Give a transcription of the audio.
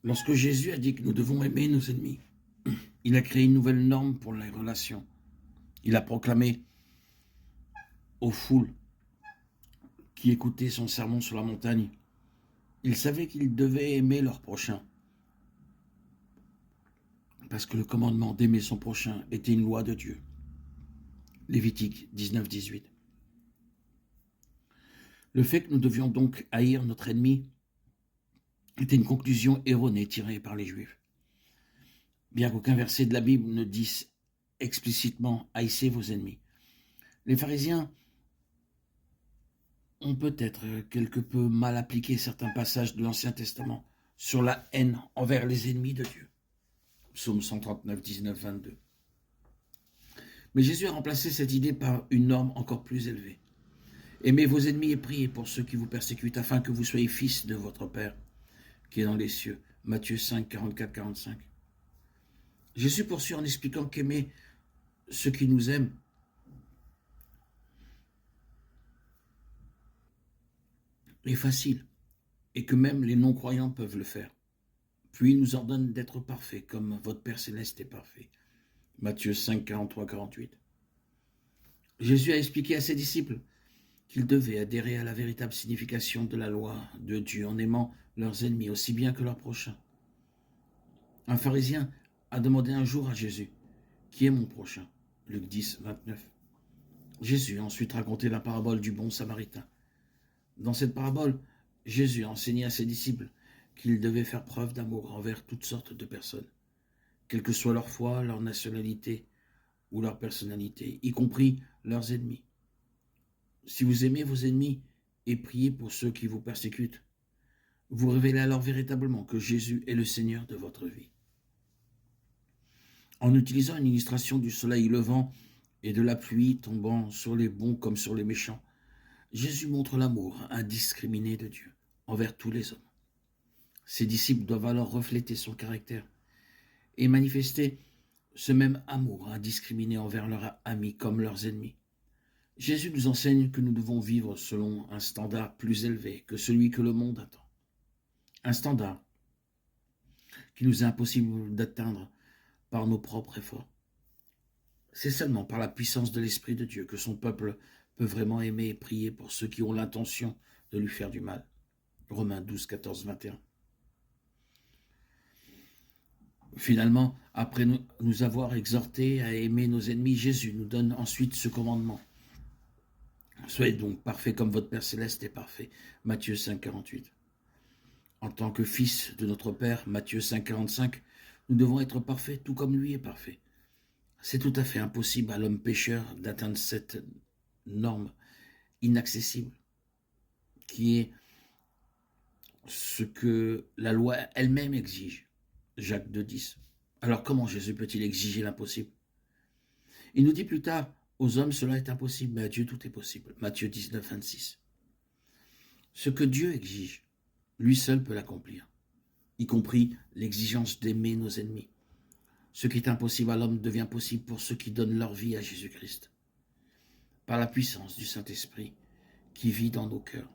Lorsque Jésus a dit que nous devons aimer nos ennemis, il a créé une nouvelle norme pour les relations. Il a proclamé aux foules qui écoutaient son sermon sur la montagne. Il savait qu'ils devaient aimer leur prochain, parce que le commandement d'aimer son prochain était une loi de Dieu. Lévitique 19-18. Le fait que nous devions donc haïr notre ennemi était une conclusion erronée tirée par les Juifs. Bien qu'aucun verset de la Bible ne dise explicitement « haïssez vos ennemis », les pharisiens ont peut-être quelque peu mal appliqué certains passages de l'Ancien Testament sur la haine envers les ennemis de Dieu. Psaume 139, 19, 22. Mais Jésus a remplacé cette idée par une norme encore plus élevée. Aimez vos ennemis et priez pour ceux qui vous persécutent, afin que vous soyez fils de votre Père qui est dans les cieux. Matthieu 5, 44, 45. Jésus poursuit en expliquant qu'aimer ceux qui nous aiment est facile et que même les non-croyants peuvent le faire. Puis il nous ordonne d'être parfaits comme votre Père céleste est parfait. Matthieu 5, 43, 48. Jésus a expliqué à ses disciples qu'ils devaient adhérer à la véritable signification de la loi de Dieu en aimant leurs ennemis aussi bien que leurs prochains. Un pharisien a demandé un jour à Jésus « Qui est mon prochain ?» Luc 10, 29. Jésus a ensuite raconté la parabole du bon samaritain. Dans cette parabole, Jésus a enseigné à ses disciples qu'ils devaient faire preuve d'amour envers toutes sortes de personnes, quelle que soit leur foi, leur nationalité ou leur personnalité, y compris leurs ennemis. Si vous aimez vos ennemis et priez pour ceux qui vous persécutent, vous révélez alors véritablement que Jésus est le Seigneur de votre vie. En utilisant une illustration du soleil levant et de la pluie tombant sur les bons comme sur les méchants, Jésus montre l'amour indiscriminé de Dieu envers tous les hommes. Ses disciples doivent alors refléter son caractère et manifester ce même amour indiscriminé envers leurs amis comme leurs ennemis. Jésus nous enseigne que nous devons vivre selon un standard plus élevé que celui que le monde attend. Un standard qui nous est impossible d'atteindre par nos propres efforts. C'est seulement par la puissance de l'Esprit de Dieu que son peuple peut vraiment aimer et prier pour ceux qui ont l'intention de lui faire du mal. Romains 12, 14, 21. Finalement, après nous avoir exhortés à aimer nos ennemis, Jésus nous donne ensuite ce commandement. Soyez donc parfaits comme votre Père céleste est parfait. Matthieu 5, 48. En tant que fils de notre Père, Matthieu 5, 45, nous devons être parfaits tout comme lui est parfait. C'est tout à fait impossible à l'homme pécheur d'atteindre cette norme inaccessible qui est ce que la loi elle-même exige. Jacques 2, 10. Alors comment Jésus peut-il exiger l'impossible? Il nous dit plus tard, aux hommes cela est impossible, mais à Dieu tout est possible. Matthieu 19, 26. Ce que Dieu exige, lui seul peut l'accomplir, y compris l'exigence d'aimer nos ennemis. Ce qui est impossible à l'homme devient possible pour ceux qui donnent leur vie à Jésus-Christ. Par la puissance du Saint-Esprit qui vit dans nos cœurs.